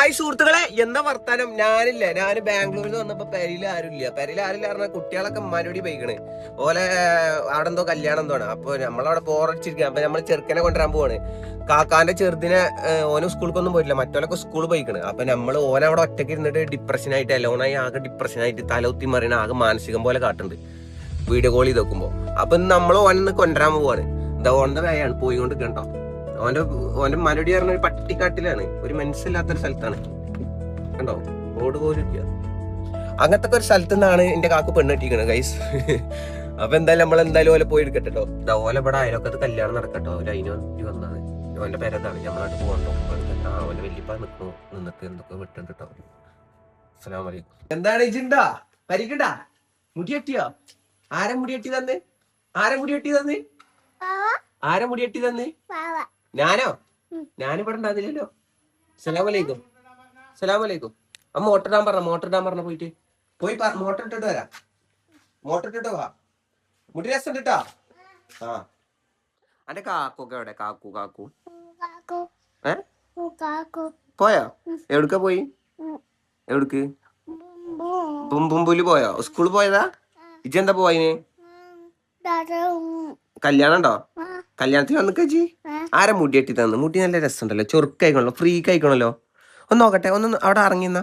Hi സുഹൃത്തുക്കളെ, എന്താ വർത്താനം? ഞാൻ ബാംഗ്ലൂരിൽ നിന്ന് വന്നപ്പോ പെരയില് ആരുമില്ല പറഞ്ഞാൽ കുട്ടികളൊക്കെ മറുപടി പോയിക്കണ്. ഓലെ അവിടെ എന്തോ കല്യാണം എന്തോണ്. അപ്പൊ നമ്മളവിടെ ബോറടിച്ചിരിക്കുക. അപ്പൊ നമ്മള് ചെറുക്കനെ കൊണ്ടുവരാൻ പോവാണ്. കാക്കാന്റെ ചെറുതിനെ ഓന് സ്കൂൾക്കൊന്നും പോയിട്ടില്ല, മറ്റോലൊക്കെ സ്കൂളിൽ പോയിക്കണ്. അപ്പൊ നമ്മള് ഓനവിടെ ഒറ്റയ്ക്ക് ഇരുന്നിട്ട് ഡിപ്രഷനായിട്ട് അലോണായി ആകെ ഡിപ്രഷനായിട്ട് തലകുത്തി മറിയണ ആകെ മാനസികം പോലെ കാട്ടുണ്ട് വീഡിയോ കോൾ ചെയ്ത് നോക്കുമ്പോ. അപ്പൊ നമ്മൾ ഓനെ കൊണ്ടുവരാൻ പോവാണ്. എന്താ ഓന്റെ വേയാണ് പോയിക്കൊണ്ട് കണ്ടോ. ഓന്റെ മരടി പറഞ്ഞ ഒരു പട്ടിക്കാട്ടിലാണ്, ഒരു മനസ്സില്ലാത്തൊരു സ്ഥലത്താണ് കണ്ടോ. റോഡ് പോലും ഇല്ല. അങ്ങനത്തെ ഒരു സ്ഥലത്തു നിന്നാണ് എന്റെ കാക്കു പെണ്ണ് കെട്ടിക്കണത് ഗൈസ്. അപ്പൊ എന്തായാലും നമ്മൾ ഓലെ പോയി എടുക്കട്ടോ. ഓലെ ഇവിടെ അയലൊക്കത്ത് കല്യാണം നടക്കട്ടോ. അവര് അതിന് വേണ്ടി വന്നാണ്. ഓന്റെ പേരെന്താണ്, നമ്മളായിട്ട് പോകണ്ടോ. ഓന്റെ വല്യപ്പ നിന്നിട്ട് എന്തൊക്കെ വിട്ടുണ്ട് കേട്ടോ. അസ്സലാമു അലൈക്കും. എന്താണ് ഇജിണ്ടാ പരിക്കണ്ടാ? മുടി കെട്ടിയോ? ആരെ മുടി കെട്ടി തന്നെ? ആരെ മുടി കെട്ടി തന്നെ? ഞാനോ? ഞാനിവിടെ ഉണ്ടാകുന്നില്ലല്ലോ. സലാമലൈക്കും. അമ്മ മോട്ടർ ഇടാൻ പറഞ്ഞ പോയിട്ട് മോട്ടർ ഇട്ടിട്ട് വരാം. മോട്ടർ ഇട്ടിട്ട് വാ. മുടി രസം ഇട്ടാ. ആ അന്റെ കാക്കൊക്കെ എവിടെ? കാക്കു പോയോ? എവിടുക്ക പോയി? എവിടുക്ക്? ബുംബുല് പോയോ? സ്കൂളിൽ പോയതാ? ഇജെന്താ പോയിന്? കല്യാണം ഉണ്ടോ? കല്യാണത്തിന് വന്ന് കജി ആരെ മുടി കെട്ടി തന്നു? മുടി നല്ല രസമുണ്ടല്ലോ, ചൊറുക്കായിക്കണല്ലോ, ഫ്രീക്ക് ആയിക്കണല്ലോ. ഒന്ന് നോക്കട്ടെ, ഒന്ന് അവിടെ ഇറങ്ങിന്ന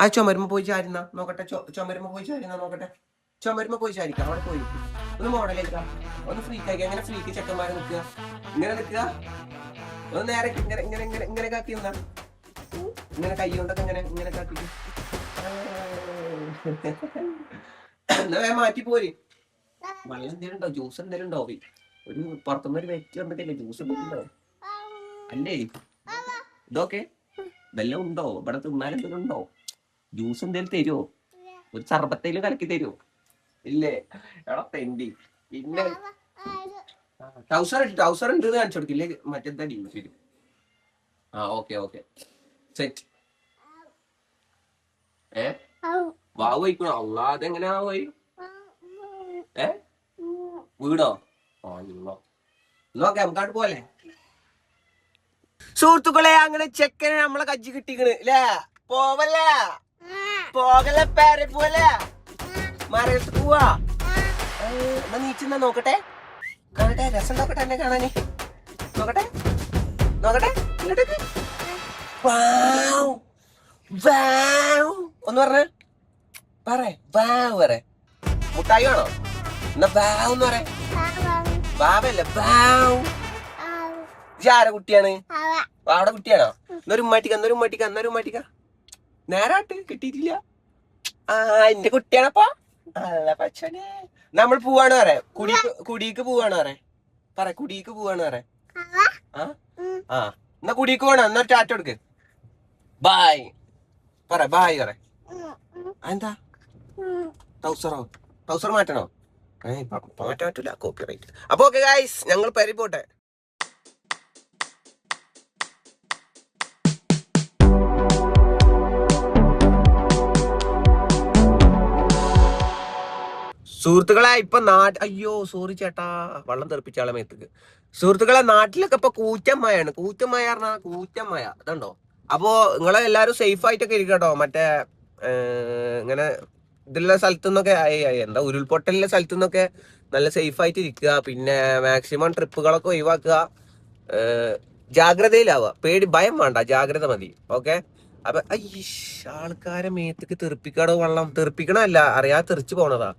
ആ ചുമരുമ്പോ പോയി ചാരുന്ന നോക്കട്ടെ. ചുമരുമ്പോ പോയി ചാരുന്ന നോക്കട്ടെ. ചുമരുമ്പോ പോയി ചാരിക്കാം. അവിടെ പോയി ഒന്ന് മോഡലേക്കാം, ഒന്ന് ഫ്രീക്ക് ആക്കി. അങ്ങനെ ഫ്രീക്ക് ചെക്കന്മാരെ നിൽക്കുക, ഇങ്ങനെ നിൽക്കുക. ഒന്ന് നേരെ ഇങ്ങനെ കാക്കി നിന്നാ, ഇങ്ങനെ കൈ കൊണ്ടൊക്കെ ഇങ്ങനെ കാക്കി. എന്നാ വേ മാറ്റി പോര്. വെള്ളം എന്തേലും ഉണ്ടോ? ജ്യൂസ് എന്തേലും ഉണ്ടോ? ഒരു പുറത്തുനിന്ന് ഒരു വ്യക്തി വന്നിട്ടില്ലേ? ജ്യൂസ് ഉണ്ടോ? അല്ലേ ഇതൊക്കെ ഇതെല്ലാം ഉണ്ടോ? ഇവിടെ തിന്നാൻ എന്തെങ്കിലും ഉണ്ടോ? ജ്യൂസ് എന്തേലും തരുമോ? ഒരു സർബത്തേലും കലക്കി തരുമോ? ഇല്ലേ? എടാ തെണ്ടി. പിന്നെ ടൗസർ ഉണ്ട് കാണിച്ചു കൊടുക്കില്ലേ? മറ്റെന്താ വരും. ആ ഓക്കെ സെറ്റ്. വാവ് വയ്ക്കണോ? അള്ളാ, അതെങ്ങനെയാ പോയി? വീടോ? നോക്കാം, നമുക്കാട്ട് പോലെ. സുഹൃത്തുക്കളെ, അങ്ങനെ ചെക്കനെ നമ്മളെ കജ്ജി കിട്ടിക്കണ് ല്ലേ? പോകല്ലേ പേരെ പോലെ മരത്ത് പോവാ. എന്നാ നീച്ചെന്നാ നോക്കട്ടെ, കാണട്ടെ, രസം നോക്കട്ടെ എന്നെ കാണാന്. നോക്കട്ടെ ഒന്ന് പറ മുട്ടായി വേണോ? എന്നാ വാവ് എന്ന് പറ. വാവല്ലേ വാവ്. ആരെ കുട്ടിയാണ്? വാവയുടെ കുട്ടിയാണോ? എന്നൊരു ഉമ്മാട്ടിക്ക. നേരാട്ട് കിട്ടിയിട്ടില്ല. ആ എന്റെ കുട്ടിയാണപ്പോ. അല്ല പച്ചനെ നമ്മൾ പോവാണ് പറ. കുടിക്ക് പോവാണ് പറ. കുടിക്ക് പോവാണ് പറ. ആ എന്നാ കുടിക്ക് പോണ. എന്നാ ടാറ്റ കൊടുക്ക്. ബായ് ബായ് പറ. എന്താ ടൗസർ മാറ്റണോ? മാറ്റാൻ പറ്റൂല, കോപ്പി റൈറ്റ്. അപ്പൊ ഓക്കെ ഗൈസ്, ഞങ്ങൾ പരി പോട്ടെ. സുഹൃത്തുക്കളെ ഇപ്പൊ അയ്യോ സോറി ചേട്ടാ, വെള്ളം തെറിപ്പിച്ചാളെ മേത്തേക്ക്. സുഹൃത്തുക്കളെ, നാട്ടിലൊക്കെ ഇപ്പൊ കൂറ്റമ്മയാണ്. കൂറ്റമ്മയ ഇതുണ്ടോ. അപ്പോ നിങ്ങളെ എല്ലാരും സേഫ് ആയിട്ടൊക്കെ ഇരിക്കട്ടോ. മറ്റേ ഇങ്ങനെ ഇതിലുള്ള സ്ഥലത്തു നിന്നൊക്കെ എന്താ ഉരുൾപൊട്ടലിന്റെ സ്ഥലത്തു നിന്നൊക്കെ നല്ല സേഫ് ആയിട്ട് ഇരിക്കുക. പിന്നെ മാക്സിമം ട്രിപ്പുകളൊക്കെ ഒഴിവാക്കുക. ജാഗ്രതയിലാവുക. ഭയം വേണ്ട, ജാഗ്രത മതി. ഓക്കെ. അപ്പൊ ആൾക്കാരെ മേത്തേക്ക് തെറിപ്പിക്കാടോ വെള്ളം. തെറിപ്പിക്കണല്ല, അറിയാതെ തെറിച്ചു പോണതാ.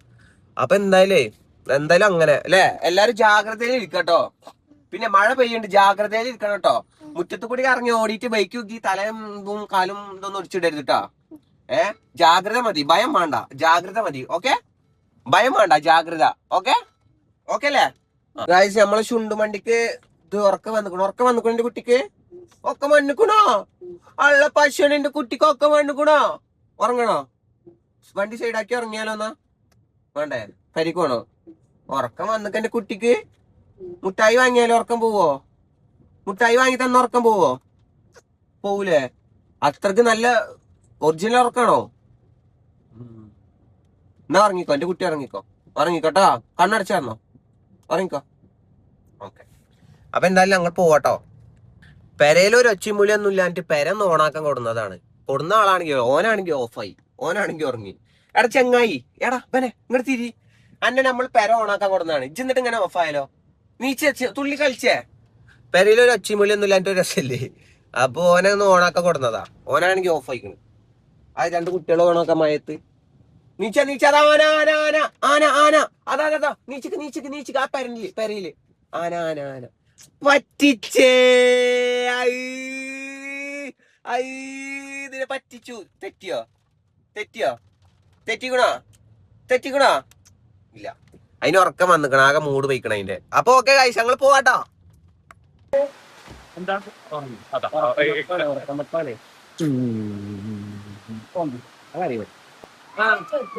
അപ്പൊ എന്തായാലും അങ്ങനെ അല്ലെ, എല്ലാരും ജാഗ്രതയിൽ ഇരിക്കട്ടോ. പിന്നെ മഴ പെയ്യുണ്ട്, ജാഗ്രതയിൽ ഇരിക്കണം കേട്ടോ. മുറ്റത്ത് കൂടി ഇറങ്ങി ഓടിയിട്ട് ബൈക്ക് നോക്കി തലയും കാലും ഇതൊന്നും ഒടിച്ചിടരുത് കേട്ടോ. ജാഗ്രത മതി, ഭയം വേണ്ട, ജാഗ്രത മതി. ഓക്കെ, ഭയം വേണ്ട, ജാഗ്രത. ഓക്കെ അല്ലേ? നമ്മളെ ചുണ്ടുമണ്ടിക്ക് ഇത് ഉറക്കം വന്നിക്കണോ എന്റെ കുട്ടിക്ക്? ഒക്കെ വന്നിക്കണോ? അള്ള പശുവിന് എന്റെ കുട്ടിക്ക് ഒക്കെ വന്നിക്കണോ? ഉറങ്ങണോ? വണ്ടി സൈഡാക്കി ഇറങ്ങിയാലോ? എന്നാ വേണ്ടേ? പരിക്കണോ? ഉറക്കം വന്നിട്ട് എന്റെ കുട്ടിക്ക് മുട്ടായി വാങ്ങിയാലോ ഉറക്കം പോവോ? മുട്ടായി വാങ്ങി തന്ന ഉറക്കം പോവോ? പോവൂലേ? അത്രക്ക് നല്ല ഒറിജിനൽ ഉറക്കാണോ? എന്നാ ഉറങ്ങിക്കോ, എന്റെ കുട്ടി ഉറങ്ങിക്കോട്ടാ. കണ്ണടച്ചോ, ഉറങ്ങിക്കോ. ഓക്കെ, അപ്പൊ എന്തായാലും ഞങ്ങൾ പോവാട്ടോ. പെരയിൽ ഒരു ഒച്ചമൂലിയൊന്നും ഇല്ലാണ്ട് പെര ഒന്ന് ഓണാക്കാൻ കൊടുന്നതാണ്. കൊടുന്ന ആളാണെങ്കിൽ ഓനാണെങ്കിൽ ഓഫായി, ഓനാണെങ്കിൽ ഉറങ്ങി. എടാ ചെങ്ങായി, എടാ ബനെ ഇങ്ങോട്ട് തിരി. അന്നെ നമ്മൾ പെര ഓണാക്കാൻ കൊടുന്നതാണ്, ഇജ്ജെന്നിട്ട് ഇങ്ങനെ ഓഫായാലോ? നീച്ച തുള്ളി കളിച്ചേ. പെരയിൽ ഒരു ഒച്ചമൂലിയൊന്നും ഇല്ലാണ്ട് ഒരു രസമില്ലേ? അപ്പൊ ഓനെ ഒന്ന് ഓണാക്കാൻ കൊടുന്നതാ, ഓനാണെങ്കിൽ ഓഫായിക്കണ്. ആ രണ്ട് കുട്ടികളെ ഓണാക്കാൻ മയത്ത് നീച്ചതാ ആന ആന ആന ആന ആന അതാ അതാ നീച്ചിക്ക് ആ പെരയില് ആന ആന ആന പറ്റിച്ചേ. ഇതിനെ പറ്റിച്ചു. തെറ്റിക്കണോ ഇല്ല, അതിന് ഉറക്കം വന്നിക്കണ, ആകെ മൂഡ് പോയിക്കണ അതിന്റെ. അപ്പൊ ഓക്കെ ഗൈസ്, ഞങ്ങൾ പോവാട്ടോ.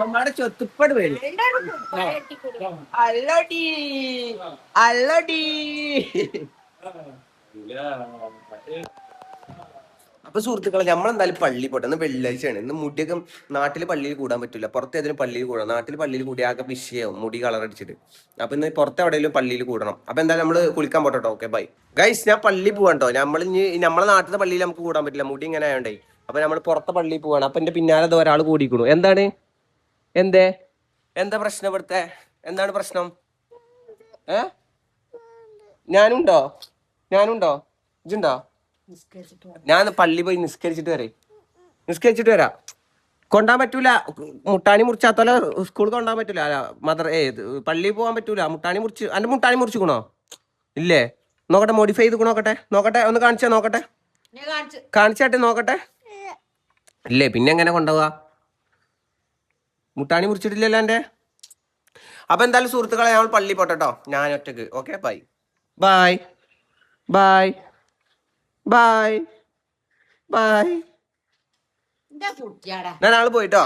നമ്മുടെ ചൊത്തുപ്പട് വരും. അല്ലടി അല്ലടി. അപ്പൊ സുഹൃത്തുക്കളെ, നമ്മളെന്തായാലും പള്ളി പോട്ടെ. ഇന്ന് വെള്ളിയാഴ്ചയാണ്. ഇന്ന് മുടിയൊക്കെ നാട്ടില് പള്ളിയിൽ കൂടാൻ പറ്റില്ല, പുറത്ത് ഏതെങ്കിലും പള്ളിയിൽ കൂടാം. നാട്ടിൽ പള്ളിയിൽ കൂടി ആകെ വിഷയവും മുടി കളർ അടിച്ചിട്ട്. അപ്പൊ ഇന്ന് പുറത്ത് എവിടെയെങ്കിലും പള്ളിയിൽ കൂടണം. അപ്പൊ എന്തായാലും നമ്മള് കുളിക്കാൻ പോട്ടോ. ഓക്കെ ബൈ ഗൈസ്, ഞാൻ പള്ളി പോവാട്ടോ. നമ്മളെ നാട്ടിലെ പള്ളിയിൽ നമുക്ക് കൂടാൻ പറ്റില്ല, മുടി ഇങ്ങനെ ആയോണ്ടേ. അപ്പൊ നമ്മൾ പുറത്തെ പള്ളിയിൽ പോവാണ്. അപ്പൊ എന്റെ പിന്നാലെ ഒരാൾ കൂടിക്കണു. എന്താണ് എന്താ പ്രശ്നം ഇവിടുത്തെ? എന്താണ് പ്രശ്നം? ഞാനുണ്ടോ ഇജുണ്ടോ? ഞാൻ പള്ളി പോയി നിസ്കരിച്ചിട്ട് വരാം. കൊണ്ടാൻ പറ്റൂല, മുട്ടാണി മുറിച്ചാത്തോലെ സ്കൂളിൽ കൊണ്ടാൻ പറ്റൂല. പള്ളിയിൽ പോകാൻ പറ്റൂല. മുട്ടാണി മുറിച്ചിക്കണോ? ഇല്ലേ? നോക്കട്ടെ, മോഡിഫൈ ചെയ്ത് നോക്കട്ടെ, ഒന്ന് കാണിച്ചാട്ടെ നോക്കട്ടെ. ഇല്ലേ, പിന്നെ എങ്ങനെ കൊണ്ടുപോവാ? മുട്ടാണി മുറിച്ചിട്ടില്ലല്ലോ എന്റെ. അപ്പൊ എന്തായാലും സുഹൃത്തുക്കളെ, ഞങ്ങൾ പള്ളി പോട്ടോ. ഞാൻ ഒറ്റക്ക്. Okay bye bye bye bye bye. ഞാൻ ആള് പോയിട്ടോ.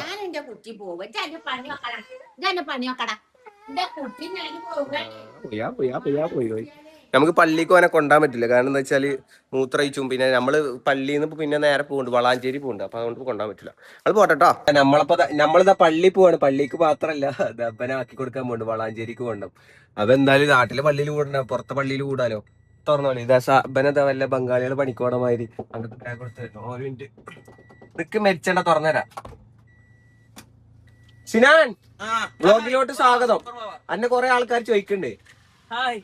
നമുക്ക് പള്ളിക്ക് പോകാനെ കൊണ്ടാൻ പറ്റില്ല. കാരണം എന്താ വെച്ചാല് മൂത്രയിച്ചും, പിന്നെ നമ്മള് പള്ളിയിൽ നിന്ന് പിന്നെ നേരെ പോകുന്നുണ്ട്, വളാഞ്ചേരി പോകുന്നുണ്ട്. അപ്പൊ അതുകൊണ്ട് കൊണ്ടാൻ പറ്റില്ല. അത് പോട്ടെട്ടോ. നമ്മളിതാ പള്ളി പോവാണ്. പള്ളിക്ക് മാത്രല്ല, ദബ്ബനെ ആക്കി കൊടുക്കാൻ പോകുന്നുണ്ട്, വളാഞ്ചേരിക്ക് പോകണം. അപ്പൊ എന്തായാലും നാട്ടിലെ പള്ളിയിൽ കൂടണ്ട, പുറത്തെ പള്ളിയിൽ കൂടാലോ. തുറന്നോളി. ഇതാ വല്ല ബംഗാളികള് പണിക്കോടമാതിരി അങ്ങനത്തെ ബാഗ് കൊടുത്ത് നിക്ക് മരിച്ചണ്ട. തുറന്നരാ. സിനാൻ, വ്ലോഗിലോട്ട് സ്വാഗതം. അന്നെ കൊറേ ആൾക്കാർ ചോദിക്കണ്ട്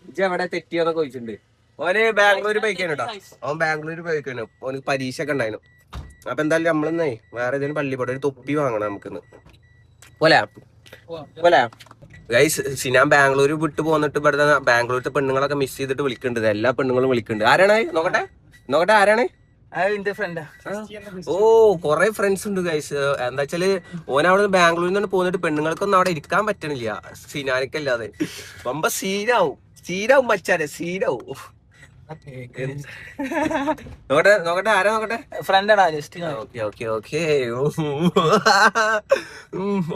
ഇജ്ജ് എവിടെ തെറ്റിയോന്നൊക്കെ ചോദിച്ചിട്ടുണ്ട്. ഓന് ബാംഗ്ലൂര് പോയിക്കാനോ. അവൻ ബാംഗ്ലൂര് പോയിക്കാനോ, ഓന് പരീക്ഷ ഒക്കെ ഉണ്ടായിരുന്നു. അപ്പൊ എന്തായാലും നമ്മളിന്നേ വേറെ ഏതെങ്കിലും പള്ളി പോട്ടെ, ഒരു തൊപ്പി വാങ്ങണം നമുക്കിന്ന്. പോലെ ഗൈസ്, സിനാൻ ബാംഗ്ലൂർ വിട്ട് പോന്നിട്ട് ഇവിടെ ബാംഗ്ലൂരിലത്തെ പെണ്ണുങ്ങളൊക്കെ മിസ് ചെയ്തിട്ട് വിളിക്കുന്നുണ്ട്. എല്ലാ പെണ്ണുങ്ങളും വിളിക്കുന്നുണ്ട്. ആരാണ്? നോക്കട്ടെ ആരാണ്? ഓ, കൊറേ ഫ്രണ്ട്സ് ഉണ്ട് ഗൈസ്. എന്താ വെച്ചാല് ഓൻ അവിടെ ബാംഗ്ലൂരിൽ നിന്ന് പോന്നിട്ട് പെണ്ണുങ്ങൾക്കൊന്നും അവിടെ ഇരിക്കാൻ പറ്റണില്ല, സിനാനിക്കല്ലാതെ. വമ്പ സീനാവും മച്ചാരെ, സീനാവും. നോക്കട്ടെ ആരാ? ഫ്രണ്ടാടാ.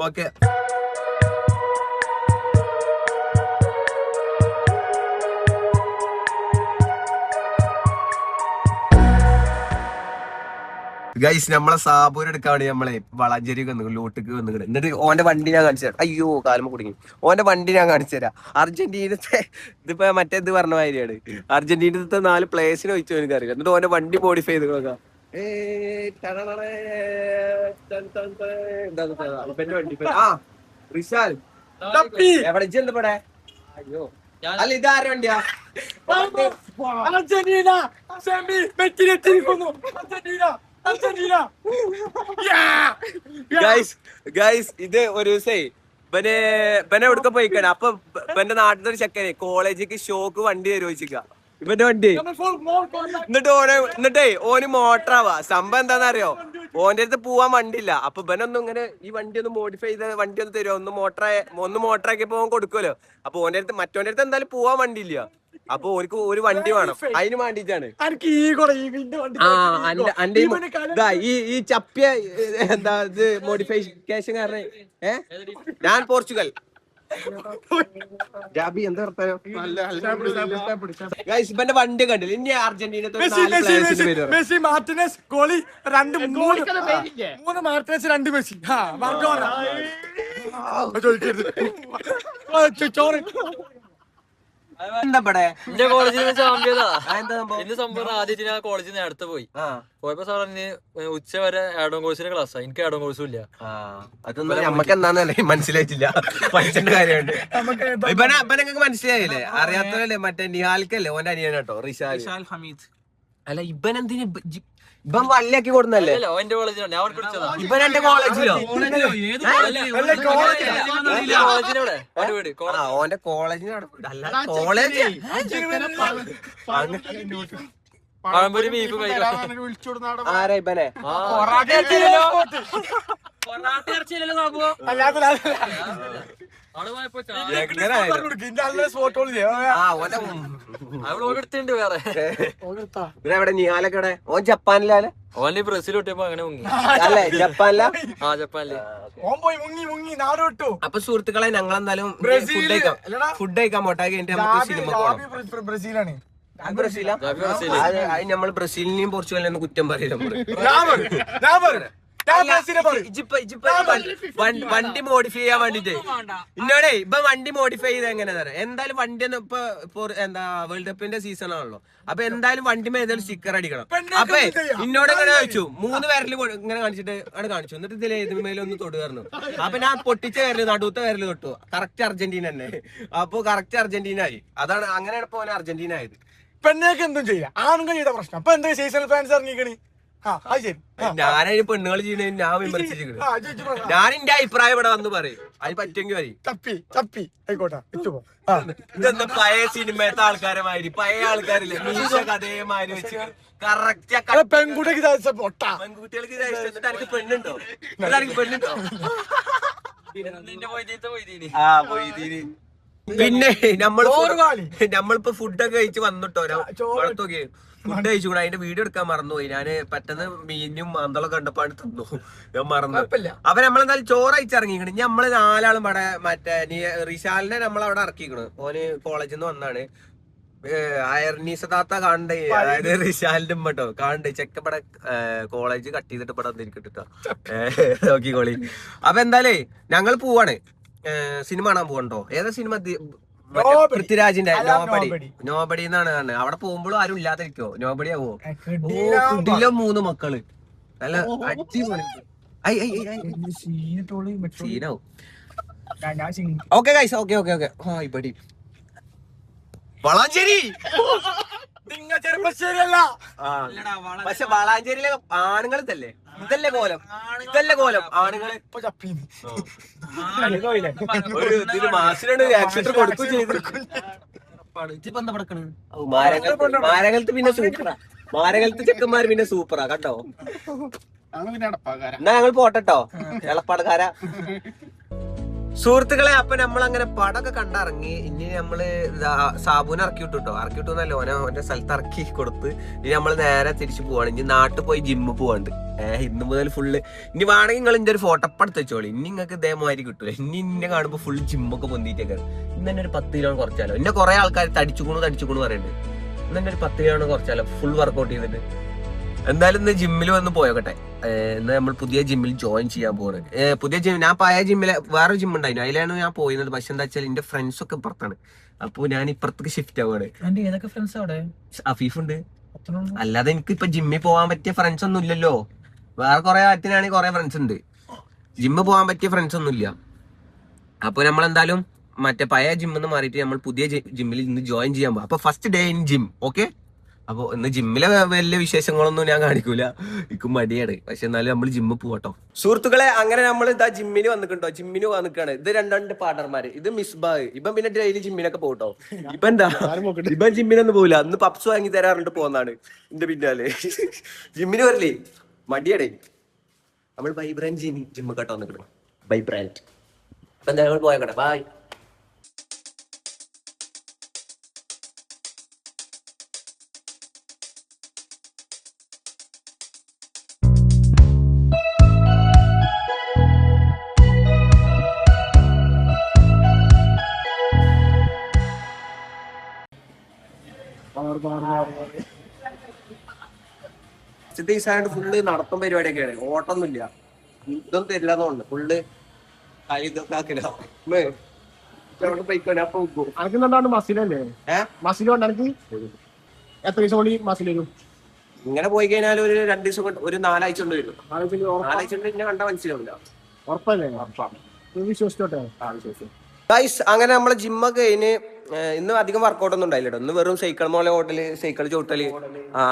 ഓക്കെ. ഗൈസ്, നമ്മളെ സാബൂര് എടുക്കാൻ വേണ്ടി നമ്മളെ വളാഞ്ചേരിക്ക് വന്നു, ലോട്ടിക്ക് വന്നിട്ട്. എന്നിട്ട് ഓന്റെ വണ്ടി ഞാൻ കാണിച്ചു തരാം. അയ്യോ, കാലം കുടുങ്ങി. ഓന്റെ വണ്ടി ഞാൻ കാണിച്ചു തരാം. അർജന്റീനത്തെ ഇതിപ്പോ മറ്റേത് പറഞ്ഞ മാതിരിയാണ്. അർജന്റീനത്തെ 4 പ്ലേയേഴ്സിനെ വെച്ചു എനിക്കറിയാം. എന്നിട്ട് ഓന്റെ വണ്ടി മോഡിഫൈ ചെയ്ത് നോക്കാം. എവിടെ? അയ്യോ, അല്ല ഇതാരുടെ വണ്ടിയാ? ഗൈസ്, ഇത് ഒരു ദിവസേ ഇവനെ എവിടുക്ക പോയിക്കാണ്. അപ്പൊ ഇവന്റെ നാട്ടിൽ ഒരു ചെക്കനെ കോളേജിക്ക് ഷോക്ക് വണ്ടി തരുവച്ചിക്ക. ഇവന്റെ വണ്ടി എന്നിട്ടേ ഓന് മോട്ടറാവാ. സംഭവം എന്താണെന്നറിയോ? ഓന്റെ അടുത്ത് പോവാൻ വണ്ടിയില്ല. അപ്പൊ ഇവനൊന്നും ഇങ്ങനെ ഈ വണ്ടി ഒന്ന് മോഡിഫൈ ചെയ്ത് വണ്ടി ഒന്ന് തരുമോ, ഒന്ന് മോട്ടറാക്കിയപ്പോ ഓൻ കൊടുക്കുമല്ലോ. അപ്പൊ മറ്റോന്റെ അടുത്ത് എന്തായാലും പോവാൻ വണ്ടിയില്ല. അപ്പൊ ഓർക്ക് ഒരു വണ്ടി വേണം, അതിന് വേണ്ടിട്ടാണ്. ഈ ചപ്പിയ എന്താ ഇത് മോഡിഫിക്കേഷൻ കാരണം ഞാൻ പോർച്ചുഗൽ. ഇവന്റെ വണ്ടി കണ്ടില്ല. ഇനി അർജന്റീനത്തെ 3 മാർട്ടിനസ് 2 മെസ്സി. എന്താ ഇവിടെ എന്റെ കോളേജിൽ ചാമ്പ്യതാ. എന്താ സംഭവം? എന്റെ സംഭവം ആദ്യമായിട്ട് ഞാൻ കോളേജിൽ നേരത്തെ പോയി. പോയപ്പോ സാർ പറഞ്ഞ് ഉച്ച വരെ ആഡോൺ കോഴ്സിന്റെ ക്ലാസ്സാ. എനിക്ക് ആഡോൺ കോഴ്സും ഇല്ല. അതൊന്നും നമ്മക്ക് എന്താന്നല്ലേ മനസ്സിലായിട്ടില്ല. പഠിച്ചേണ്ട കാര്യമുണ്ട്. ഇവനൊക്കെ മനസ്സിലായില്ലേ? അറിയാത്തവരല്ലേ? മറ്റേ നിഹാൽക്കല്ലേ ഓന്റെ അനിയൻ കേട്ടോ, റിഷാൽ ഹമീദ്. അല്ല ഇവൻ എന്തിന് ഇവൻ വള്ളിയാക്കി കൊടുന്നല്ലേ? എന്റെ കോളേജിലാണ് ഞാൻ പഠിച്ചതാ. ഇവൻ എന്റെ കോളേജിലോ? ഓന്റെ കോളേജിന് കോളേജ് പഴംപൊരി ബീഫ് ആരാ ഇവനെ? എവിടെ നിഹാലൊക്കെ? ഓൻ ജപ്പാനിലാണ്. ഓന് ബ്രസീൽ കിട്ടിയപ്പോ അങ്ങനെ മുങ്ങി. അല്ലേ ജപ്പാനിലാ? ജപ്പാനില്. അപ്പൊ സുഹൃത്തുക്കളെ ഞങ്ങളെന്തായാലും ഫുഡ് കഴിക്കാൻ പോട്ടെ. നമുക്ക് സിനിമ പോകണം. ബ്രസീലാണ്. ബ്രസീലാ? നമ്മൾ ബ്രസീലിനെയും പോർച്ചുഗലിനെയും കുറ്റം പറയില്ല. വണ്ടി മോഡിഫൈ ചെയ്യാൻ വേണ്ടിട്ട് ഇന്നോടെ ഇപ്പൊ വണ്ടി മോഡിഫൈ ചെയ്ത് എങ്ങനെ തരാം? എന്തായാലും വണ്ടി ഒന്നും ഇപ്പൊ എന്താ വേൾഡ് കപ്പിന്റെ സീസൺ ആണല്ലോ. അപ്പൊ എന്തായാലും വണ്ടി ഏതായാലും സ്റ്റിക്കർ അടിക്കണം. അപ്പൊ ഇന്നോട് ഇങ്ങനെ ചോദിച്ചു, 3 വിരല് ഇങ്ങനെ കാണിച്ചിട്ട് അവിടെ കാണിച്ചു. എന്നിട്ട് ഇതിൽ ഏതുമേലൊന്ന് തൊടുകയായിരുന്നു. അപ്പൊ ഞാൻ പൊട്ടിച്ച വിരല് നടുത്ത വിരല് തൊട്ടു. കറക്റ്റ് അർജന്റീന തന്നെ. അപ്പൊ കറക്റ്റ് അർജന്റീന ആയി. അതാണ് അങ്ങനെയാണ് ഇപ്പൊ അർജന്റീന ആയത്. പെണ്ണേക്ക് എന്തും ചെയ്യാം, ആണുങ്ങൾ ചെയ്ത പ്രശ്നം. അപ്പൊ എന്താ സീസണൽ ഫാൻസ് ഇറങ്ങിക്കണി? ഞാനതിന് പെണ്ണുകൾ ചെയ്യണ ഞാൻ വിമർശിച്ചിരിക്കുന്നു. ഞാൻ എന്റെ അഭിപ്രായം ഇവിടെ വന്ന് പറയും. അതിന് പറ്റുമെങ്കിൽ പറയും. ചപ്പി ആയിക്കോട്ടെ. ഇതെന്താ പഴയ സിനിമയത്തെ ആൾക്കാരമാതിരി പഴയ ആൾക്കാരില്ലേ അതേമാതിരി വെച്ച് കറക്റ്റ് പെൺകുട്ടിക്ക് പെൺകുട്ടികൾക്ക് എന്നിട്ട് എനിക്ക് പെണ്ണുണ്ടോ? എനിക്ക് പെണ്ണുണ്ടോ? പിന്നെ നമ്മളിപ്പോ ഫുഡൊക്കെ കഴിച്ച് വന്നിട്ടോ ഫുഡ് കഴിച്ചുകൂടെ. അതിന്റെ വീഡിയോ എടുക്കാൻ മറന്നുപോയി. ഞാന് പെട്ടെന്ന് മീനും മാന്തളൊക്കെ കണ്ടപ്പോ തിന്നു. ഞാൻ മറന്നു. അപ്പൊ നമ്മളെന്തായാലും ചോറ് അയച്ചിറങ്ങിക്കണ്. ഇനി നമ്മള് 4 ആളും ഇവിടെ മറ്റേ റിഷാലിനെ നമ്മളവിടെ ഇറക്കിക്കണ്. ഓന് കോളേജിൽ നിന്ന് വന്നാണ്. അയർനീസതാത്ത കാണണ്ടേ, അതായത് റിഷാലിന്റെ ഉമ്മട്ടോ കാണണ്ടേ ചെക്കപ്പടെ കോളേജ് കട്ട് ചെയ്തിട്ട് ഇവിടെ വന്നിരിക്കട്ടോ നോക്കിക്കോളി. അപ്പൊ എന്തായാലേ ഞങ്ങൾ പോവാണ്, സിനിമ കാണാൻ പോകണ്ടോ? ഏതാ സിനിമ? പൃഥ്വിരാജിന്റെ നോബടി എന്നാണ് കാണുന്നത്. അവിടെ പോകുമ്പോഴും ആരും ഇല്ലാതിരിക്കോ? നോബടി ആവോ? കുട്ടിയിലെ 3 മക്കള് നല്ല അടിപൊളി സീനാവും. Okay guys, okay okay okay. ഇവിടെ വളാഞ്ചേരി ചെറുപ്പശ്ശേരിയല്ല. പക്ഷെ വളാഞ്ചേരിയിലെ ആണുങ്ങൾ ഇതല്ലേ കോലം ആണുങ്ങള് ഒരു മാസിനാണ് ആക്സിഡന്റ് കൊടുക്കും ചെയ്ത്. മാരകലത്ത് പിന്നെ സൂപ്പറാ. മാരകലത്ത് ചെക്കന്മാര് പിന്നെ സൂപ്പറാ കേട്ടോ. എന്നാ ഞങ്ങൾ പോട്ടോ എളപ്പാടക്കാരാ. സുഹൃത്തുക്കളെ, അപ്പൊ നമ്മളങ്ങനെ പടമൊക്കെ കണ്ടിറങ്ങി. ഇനി നമ്മള് സാബുനെ ഇറക്കി വിട്ടുന്നല്ലോ, ഓന്റെ സ്ഥലത്ത് ഇറക്കി കൊടുത്ത് ഇനി നമ്മള് നേരെ തിരിച്ചു പോവാണ്. ഇനി നാട്ടിൽ പോയി ജിമ്മിൽ പോവാണ്ട്. ഇന്ന് മുതൽ ഫുള്ള് ഇനി വേണമെങ്കിൽ നിങ്ങൾ ഇന്റെ ഒരു ഫോട്ടോ എടുത്ത് വെച്ചോളി. ഇനി നിങ്ങൾക്ക് ഇതേമാതിരി കിട്ടൂല. ഇന്നെ കാണുമ്പോ ഫുൾ ജിമ്മൊക്കെ പൊന്തിട്ടൊക്കെ. ഇന്ന് തന്നെ ഒരു 10 കിലോ കുറച്ചാലോ. ഇന്നെ കുറെ ആൾക്കാർ തടിച്ചുകൂണു പറയുന്നുണ്ട്. ഇന്ന് തന്നെ ഒരു 10 കിലോ കുറച്ചാലോ, ഫുൾ വർക്കൗട്ട് ചെയ്തിട്ട്. എന്തായാലും ഇന്ന് ജിമ്മിൽ വന്ന് പോയോട്ടെ. ഇന്ന് നമ്മൾ പുതിയ ജിമ്മിൽ ജോയിൻ ചെയ്യാൻ പോകുന്നത്. പുതിയ ജിം, ഞാൻ പഴയ ജിമ്മിലെ വേറെ ജിം ഉണ്ടായിരുന്നു, അതിലാണ് ഞാൻ പോയിരുന്നത്. പക്ഷെ എന്താ വെച്ചാൽ എന്റെ ഫ്രണ്ട്സ് ഒക്കെ ഇപ്പുറത്താണ്. അപ്പൊ ഞാൻ ഇപ്പുറത്തേക്ക് ഷിഫ്റ്റ് ആവുകയാണ്. അഫീഫ് ഉണ്ട്. അല്ലാതെ എനിക്ക് ഇപ്പൊ ജിമ്മിൽ പോകാൻ പറ്റിയ ഫ്രണ്ട്സ് ഒന്നും ഇല്ലല്ലോ. വേറെ കുറെ കാര്യത്തിനാണെങ്കിൽ കുറെ ഫ്രണ്ട്സ് ഉണ്ട്. ജിമ്മിൽ പോകാൻ പറ്റിയ ഫ്രണ്ട്സ് ഒന്നും ഇല്ല. അപ്പൊ നമ്മളെന്തായാലും മറ്റേ പഴയ ജിമ്മിൽ മാറിയിട്ട് നമ്മൾ പുതിയ ജിമ്മിൽ ഇന്ന് ജോയിൻ ചെയ്യാൻ പോകും. അപ്പൊ first day in gym. Okay, അപ്പൊ ഇന്ന് ജിമ്മിലെ വലിയ വിശേഷങ്ങളൊന്നും ഞാൻ കാണിക്കൂല, എനിക്ക് മടിയാണ്. പക്ഷെ എന്നാലും നമ്മൾ ജിമ്മിൽ പോകട്ടോ സുഹൃത്തുക്കളെ. അങ്ങനെ നമ്മൾ ഇതാ ജിമ്മിന് വന്നിട്ടുണ്ടോ, ജിമ്മിന് വന്നിക്കാണ്. ഇത് 2 പാർട്ണർമാര്. ഇത് മിസ്ബാഹ്. ഇപ്പം പിന്നെ ഡെയിലി ജിമ്മിനൊക്കെ പോകട്ടോ. ഇപ്പൊ എന്താ ഇപ്പം ജിമ്മിനൊന്നും പോകില്ല. അന്ന് പപ്സ് വാങ്ങി തരാറുണ്ട് പോന്നാണ് എന്റെ പിന്നാലെ. ജിമ്മിന് വരില്ലേ, മടിയടേ. നമ്മൾ വൈബ്രാൻഡ് ജിമ്മ് കേട്ടോ വന്നിട്ടുണ്ട്. വൈബ്രാൻഡ്. അപ്പൊ എന്താ നമ്മൾ പോയക്കട്ടെ. ബൈ. ഫുള്ള് നടത്തും പരിപാടിയൊക്കെയാണ്. ഓട്ടൊന്നുമില്ല. ഇതൊന്നും തരില്ല തോന്നുന്നു. ഫുള്ള് ഇതൊക്കെ ആക്കില്ല. അനക്ക് എന്താണ്ട് മസിലല്ലേ മസിൽ കൊണ്ട് എനിക്ക് എത്ര ദിവസം കൊണ്ട് മസിൽ വരും ഇങ്ങനെ പോയി കഴിഞ്ഞാൽ ഒരു 2 ദിവസം കൊണ്ട് ഒരു 4 ആഴ്ച കൊണ്ട് വരും. 4 ആഴ്ച കൊണ്ട് എന്നെ കണ്ടാൽ മനസ്സിലാവില്ല. ഉറപ്പല്ലേ വിശ്വസിച്ചോട്ടെ ഗൈസ് അങ്ങനെ നമ്മളെ ജിമ്മൊക്കെ കഴിഞ്ഞ് ഇന്ന് അധികം വർക്കൗട്ട് ഒന്നും ഉണ്ടായില്ല. ഇന്ന് വെറും സൈക്കിൾ മോളെ ഹോട്ടല്, സൈക്കിൾ ചോട്ടല്,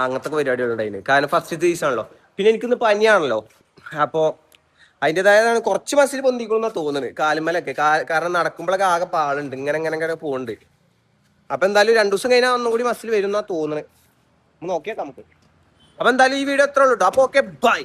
അങ്ങനത്തെ പരിപാടികൾ ഉണ്ടായിരുന്നു. കാരണം ഫസ്റ്റ് ദിവസമാണല്ലോ. പിന്നെ എനിക്കിന്ന് പനിയാണല്ലോ. അപ്പോൾ അതിൻ്റെതായതാണ് കുറച്ച് മസിൽ പൊന്തിക്കണമെന്നാണ് തോന്നുന്നത് കാലുമലൊക്കെ. കാരണം നടക്കുമ്പോഴൊക്കെ ആകെ പാളുണ്ട്, ഇങ്ങനെ പോകുന്നുണ്ട്. അപ്പൊ എന്തായാലും 2 ദിവസം കഴിഞ്ഞാൽ ഒന്നും കൂടി മസിൽ വരും എന്നാ തോന്നുന്നത്. നോക്കിയേക്കാം നമുക്ക്. അപ്പൊ എന്തായാലും ഈ വീഡിയോ എത്ര ഉള്ളൂ കേട്ടോ. അപ്പൊ ഓക്കെ ബൈ.